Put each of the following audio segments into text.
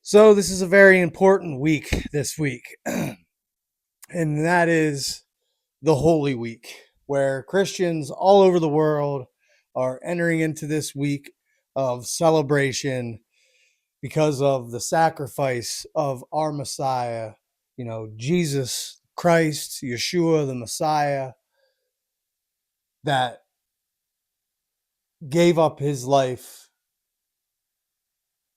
So this is a very important week this week, and that is the Holy Week, where Christians all over the world are entering into this week of celebration because of the sacrifice of our Messiah, Jesus Christ, Yeshua, the Messiah, that gave up his life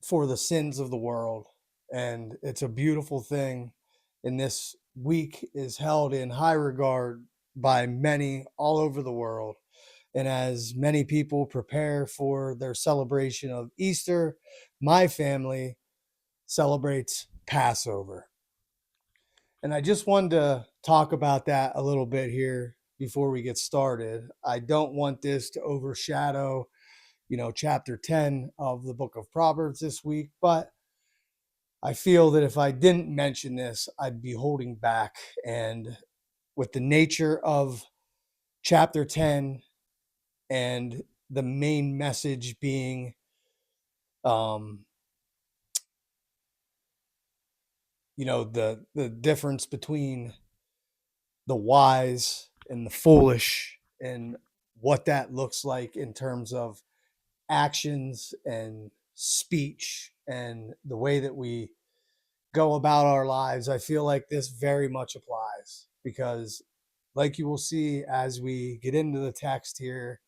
for the sins of the world. And it's a beautiful thing. And this week is held in high regard by many all over the world. And as many people prepare for their celebration of Easter, my family celebrates Passover. And I just wanted to talk about that a little bit here before we get started. I don't want this to overshadow, chapter 10 of the book of Proverbs this week, but I feel that if I didn't mention this, I'd be holding back. And with the nature of chapter 10 and the main message being, um, the difference between the wise and the foolish and what that looks like in terms of actions and speech and the way that we go about our lives, I feel like this very much applies because, like you will see as we get into the text here,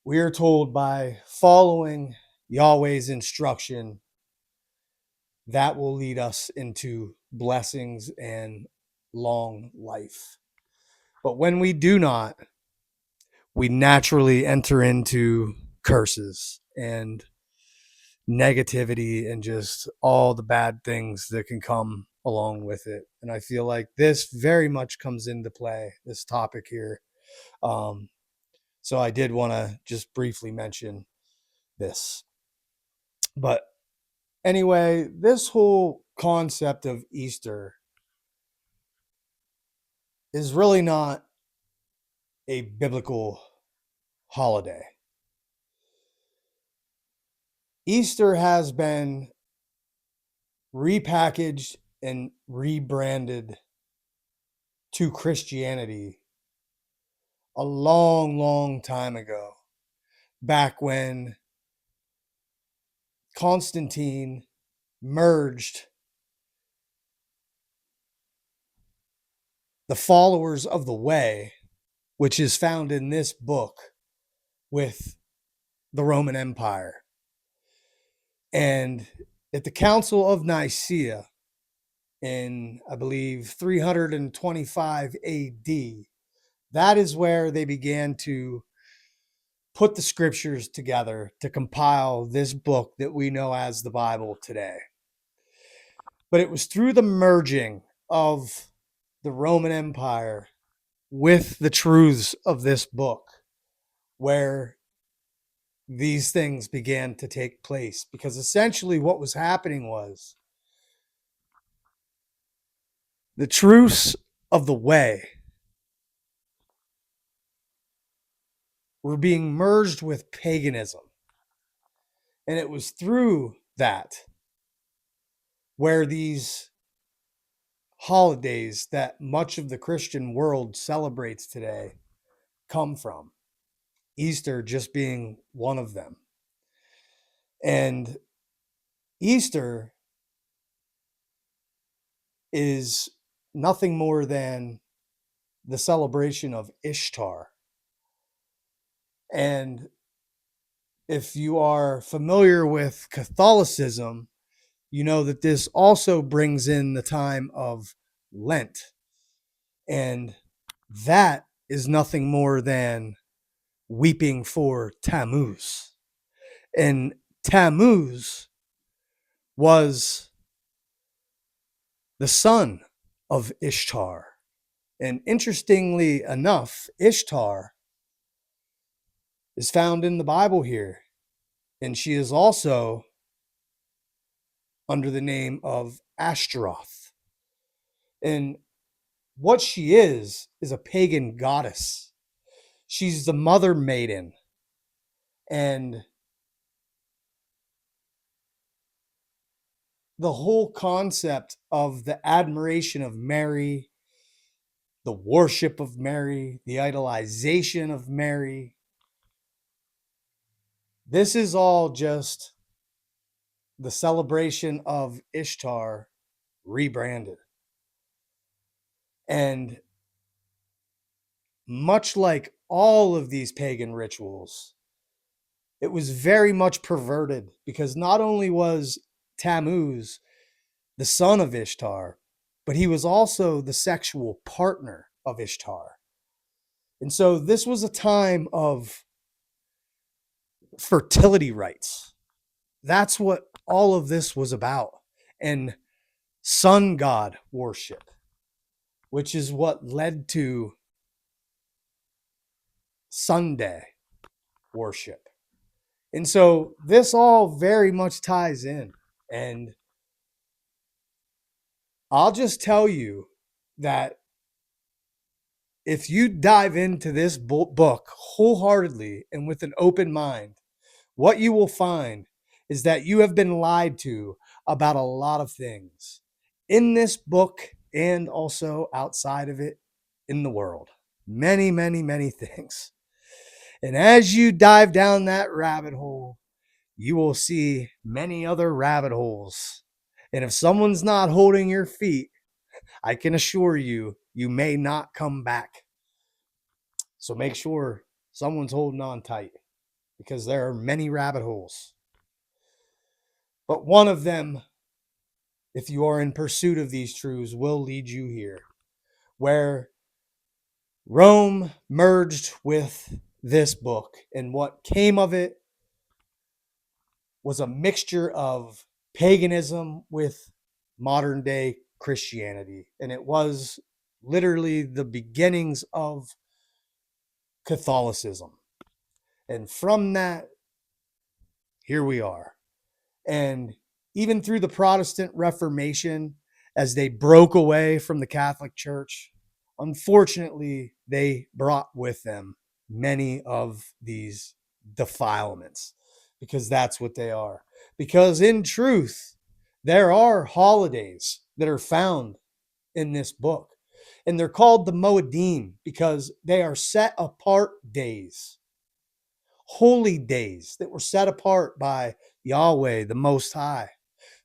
we are told by following Yahweh's instruction that will lead us into blessings and long life. But when we do not, we naturally enter into curses and negativity and just all the bad things that can come along with it. And I feel like this very much comes into play, this topic here. So I did want to just briefly mention this. But anyway, this whole concept of Easter is really not a biblical holiday. Easter has been repackaged and rebranded to Christianity a long, long time ago, back when Constantine merged the followers of the way, which is found in this book, with the Roman Empire. And at the Council of Nicaea in, I believe, 325 AD, that is where they began to put the scriptures together to compile this book that we know as the Bible today. But it was through the merging of the Roman Empire with the truths of this book where these things began to take place. Because essentially what was happening was the truths of the way were being merged with paganism. And it was through that where these holidays that much of the Christian world celebrates today come from. Easter just being one of them. And Easter is nothing more than the celebration of Ishtar. And if you are familiar with Catholicism, you know that this also brings in the time of Lent. And that is nothing more than weeping for Tammuz. And Tammuz was the son of Ishtar. And interestingly enough, Ishtar is found in the Bible here. And she is also under the name of Ashtaroth. And what she is a pagan goddess. She's the mother maiden. And the whole concept of the admiration of Mary, the worship of Mary, the idolization of Mary, this is all just the celebration of Ishtar rebranded. And much like all of these pagan rituals, it was very much perverted, because not only was Tammuz the son of Ishtar, but he was also the sexual partner of Ishtar. And so this was a time of fertility rites. That's what all of this was about. And sun god worship, which is what led to Sunday worship. And so this all very much ties in. And I'll just tell you that if you dive into this book wholeheartedly and with an open mind, what you will find is that you have been lied to about a lot of things in this book and also outside of it in the world. Many, many, many things. And as you dive down that rabbit hole, you will see many other rabbit holes. And if someone's not holding your feet, I can assure you, you may not come back. So make sure someone's holding on tight, because there are many rabbit holes. But one of them, if you are in pursuit of these truths, will lead you here, where Rome merged with this book, and what came of it was a mixture of paganism with modern day Christianity. And it was literally the beginnings of Catholicism. And from that, here we are. And even through the Protestant Reformation, as they broke away from the Catholic Church, unfortunately, they brought with them many of these defilements, because that's what they are. Because in truth, there are holidays that are found in this book, and they're called the Moedim because they are set apart days, holy days that were set apart by Yahweh, the Most High,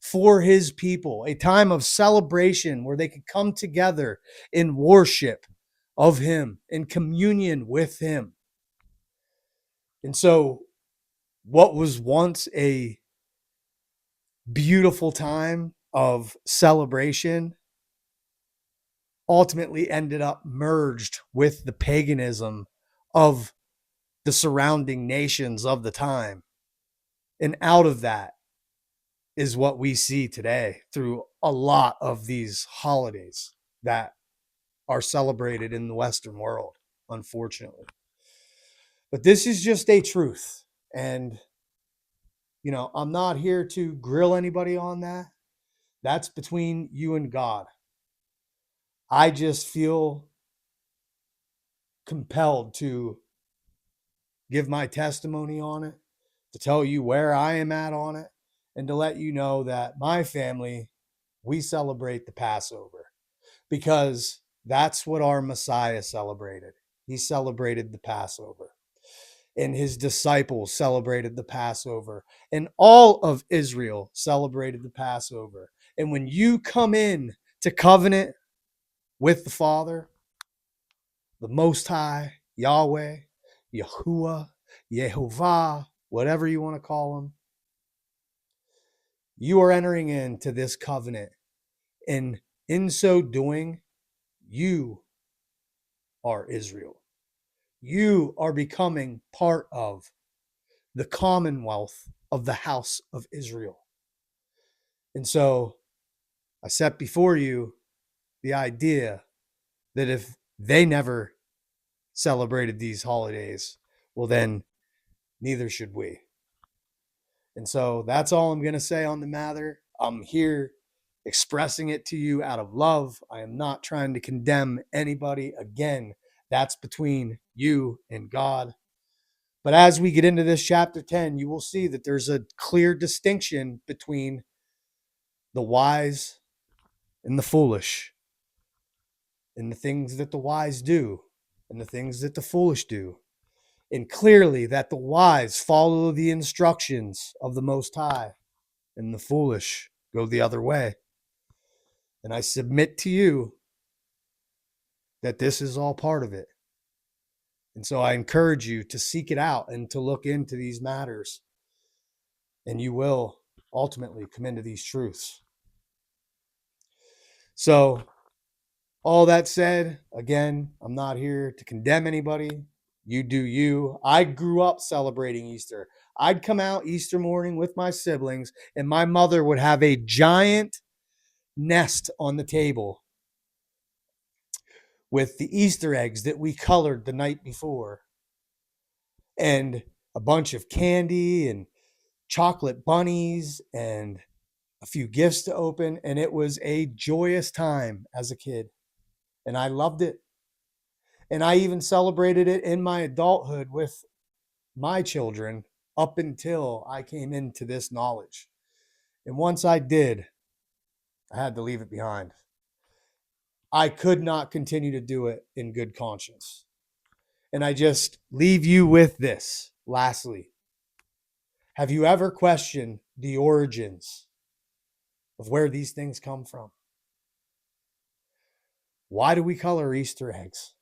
for his people, a time of celebration where they could come together in worship of him, in communion with him. And so what was once a beautiful time of celebration ultimately ended up merged with the paganism of the surrounding nations of the time. And out of that is what we see today through a lot of these holidays that are celebrated in the Western world, unfortunately. But this is just a truth. And, I'm not here to grill anybody on that. That's between you and God. I just feel compelled to give my testimony on it, to tell you where I am at on it, and to let you know that my family, we celebrate the Passover, because that's what our Messiah celebrated. He celebrated the Passover, and his disciples celebrated the Passover, and all of Israel celebrated the Passover. And when you come in to covenant with the Father, the Most High, Yahweh, Yahuwah, Yehovah, whatever you want to call him, you are entering into this covenant. And in so doing, you are Israel. You are becoming part of the commonwealth of the house of Israel. And so I set before you the idea that if they never celebrated these holidays, well, then neither should we. And so that's all I'm going to say on the matter. I'm here expressing it to you out of love. I am not trying to condemn anybody. Again, that's between you and God. But as we get into this chapter 10, you will see that there's a clear distinction between the wise and the foolish, and the things that the wise do, and the things that the foolish do. And clearly that the wise follow the instructions of the Most High, and the foolish go the other way. And I submit to you that this is all part of it. And so I encourage you to seek it out and to look into these matters. And you will ultimately come into these truths. So, all that said, again, I'm not here to condemn anybody. You do you. I grew up celebrating Easter. I'd come out Easter morning with my siblings, and my mother would have a giant nest on the table with the Easter eggs that we colored the night before, and a bunch of candy and chocolate bunnies and a few gifts to open. And it was a joyous time as a kid, and I loved it. And I even celebrated it in my adulthood with my children up until I came into this knowledge. And once I did, I had to leave it behind. I could not continue to do it in good conscience. And I just leave you with this. Lastly, have you ever questioned the origins of where these things come from? Why do we color Easter eggs?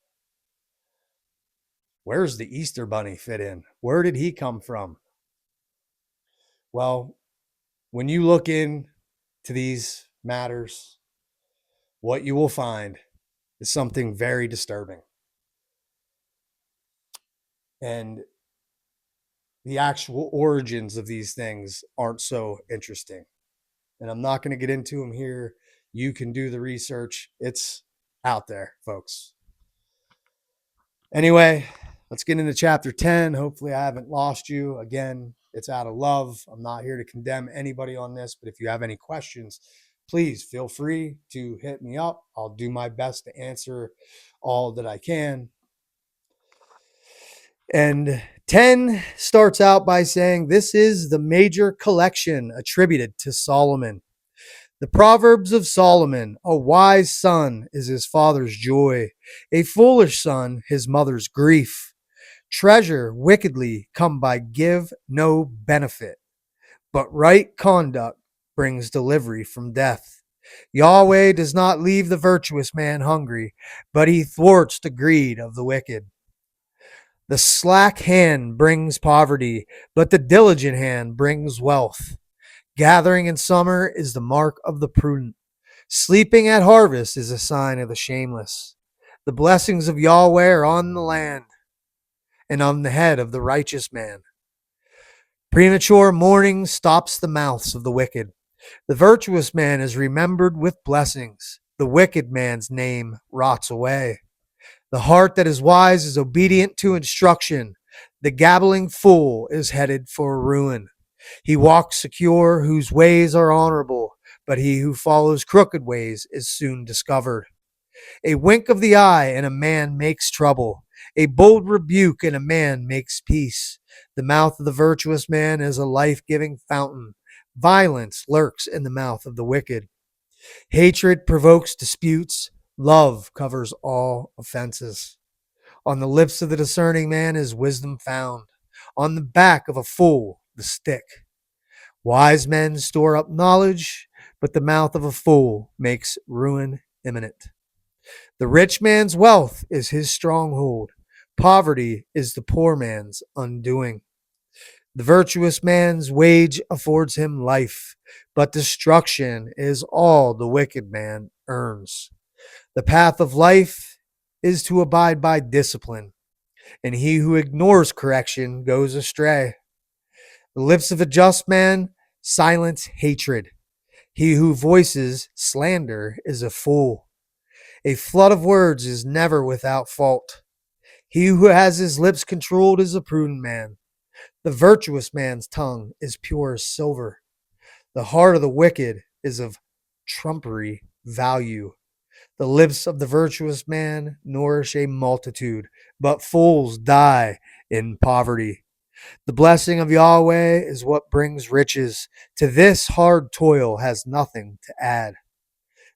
Where's the Easter bunny fit in? Where did he come from? Well, when you look into these matters, what you will find is something very disturbing. And the actual origins of these things aren't so interesting. And I'm not going to get into them here. You can do the research. It's out there, folks. Anyway, let's get into chapter 10. Hopefully I haven't lost you. Again, it's out of love. I'm not here to condemn anybody on this, but if you have any questions, please feel free to hit me up. I'll do my best to answer all that I can. And 10 starts out by saying, this is the major collection attributed to Solomon. The Proverbs of Solomon: a wise son is his father's joy, a foolish son his mother's grief. Treasure wickedly come by give no benefit, but right conduct brings delivery from death. Yahweh does not leave the virtuous man hungry, but he thwarts the greed of the wicked. The slack hand brings poverty, but the diligent hand brings wealth. Gathering in summer is the mark of the prudent. Sleeping at harvest is a sign of the shameless. The blessings of Yahweh are on the land and on the head of the righteous man. Premature mourning stops the mouths of the wicked. The virtuous man is remembered with blessings. The wicked man's name rots away. The heart that is wise is obedient to instruction. The gabbling fool is headed for ruin. He walks secure whose ways are honorable, but he who follows crooked ways is soon discovered. A wink of the eye and a man makes trouble. A bold rebuke and a man makes peace. The mouth of the virtuous man is a life-giving fountain. Violence lurks in the mouth of the wicked. Hatred provokes disputes. Love covers all offenses. On the lips of the discerning man is wisdom found. On the back of a fool, the stick. Wise men store up knowledge, but the mouth of a fool makes ruin imminent. The rich man's wealth is his stronghold. Poverty is the poor man's undoing. The virtuous man's wage affords him life, but destruction is all the wicked man earns. The path of life is to abide by discipline, and he who ignores correction goes astray. The lips of a just man silence hatred. He who voices slander is a fool. A flood of words is never without fault. He who has his lips controlled is a prudent man. The virtuous man's tongue is pure as silver. The heart of the wicked is of trumpery value. The lips of the virtuous man nourish a multitude, but fools die in poverty. The blessing of Yahweh is what brings riches. To this hard toil has nothing to add.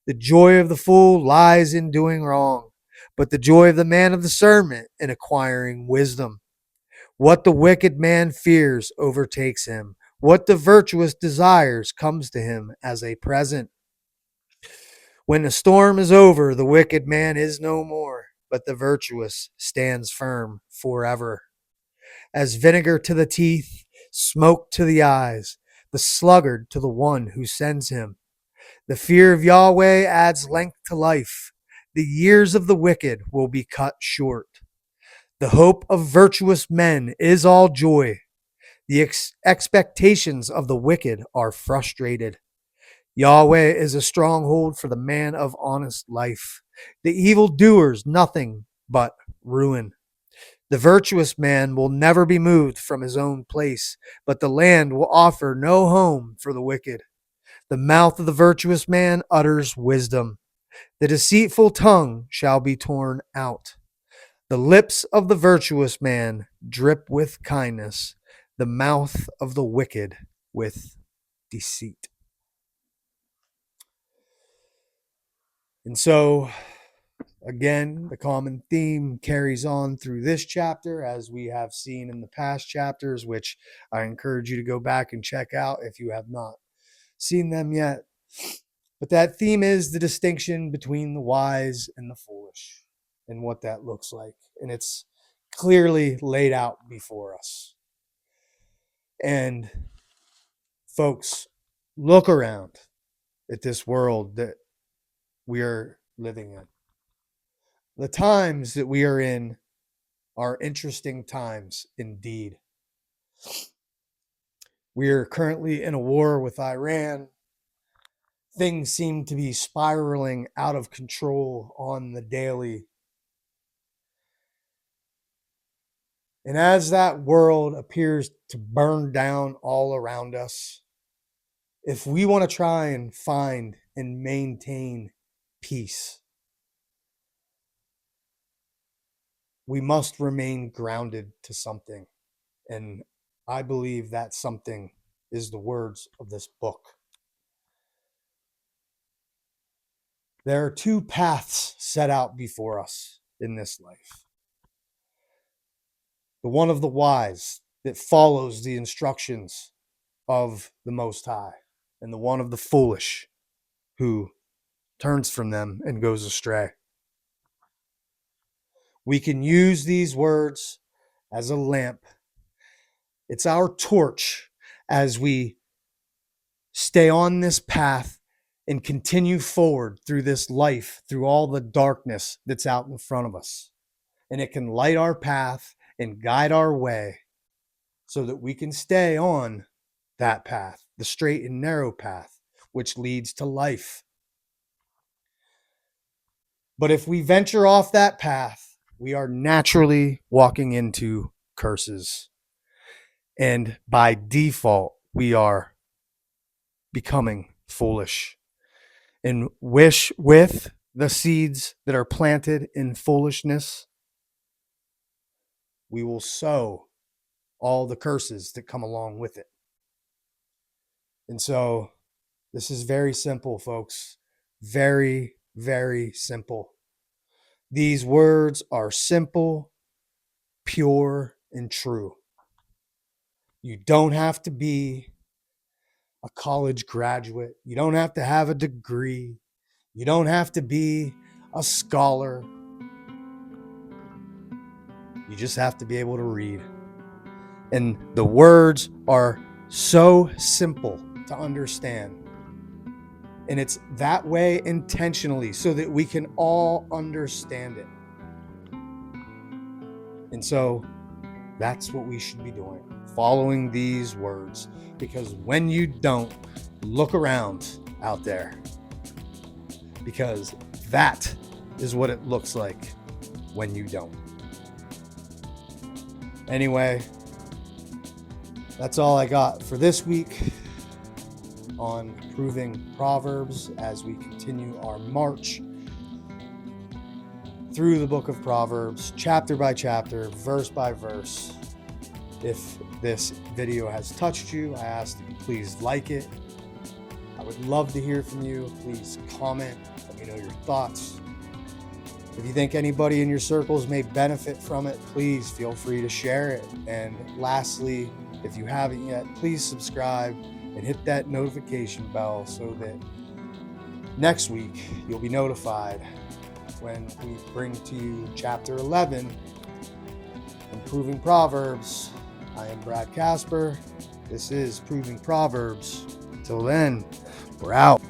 The joy of the fool lies in doing wrong, but the joy of the man of discernment in acquiring wisdom. What the wicked man fears overtakes him. What the virtuous desires comes to him as a present. When the storm is over, the wicked man is no more, but the virtuous stands firm forever. As vinegar to the teeth, smoke to the eyes, the sluggard to the one who sends him. The fear of Yahweh adds length to life. The years of the wicked will be cut short. The hope of virtuous men is all joy. The expectations of the wicked are frustrated. Yahweh is a stronghold for the man of honest life. The evildoers nothing but ruin. The virtuous man will never be moved from his own place, but the land will offer no home for the wicked. The mouth of the virtuous man utters wisdom. The deceitful tongue shall be torn out. The lips of the virtuous man drip with kindness, the mouth of the wicked with deceit. And so, again, the common theme carries on through this chapter, as we have seen in the past chapters, which I encourage you to go back and check out if you have not seen them yet. But that theme is the distinction between the wise and the foolish and what that looks like. And it's clearly laid out before us. And folks, look around at this world that we are living in. The times that we are in are interesting times indeed. We are currently in a war with Iran. Things seem to be spiraling out of control on the daily. And as that world appears to burn down all around us, if we want to try and find and maintain peace, we must remain grounded to something. And I believe that something is the words of this book. There are two paths set out before us in this life. The one of the wise that follows the instructions of the Most High, and the one of the foolish who turns from them and goes astray. We can use these words as a lamp. It's our torch as we stay on this path and continue forward through this life, through all the darkness that's out in front of us. And it can light our path and guide our way so that we can stay on that path, the straight and narrow path, which leads to life. But if we venture off that path, we are naturally walking into curses. And by default, we are becoming foolish. And wish with the seeds that are planted in foolishness, we will sow all the curses that come along with it. And so this is very simple, folks. Very, very simple. These words are simple, pure, and true. You don't have to be a college graduate. You don't have to have a degree. You don't have to be a scholar. You just have to be able to read. And the words are so simple to understand. And it's that way intentionally so that we can all understand it. And so that's what we should be doing, following these words. Because when you don't, look around out there. Because that is what it looks like when you don't. Anyway, that's all I got for this week on Proving Proverbs as we continue our march through the book of Proverbs, chapter by chapter, verse by verse. If this video has touched you, I ask that you please like it. I would love to hear from you. Please comment, let me know your thoughts. If you think anybody in your circles may benefit from it, please feel free to share it. And lastly, if you haven't yet, please subscribe and hit that notification bell so that next week you'll be notified when we bring to you chapter 11 from Proving Proverbs. I am Brad Casper. This is Proving Proverbs. Till then, we're out.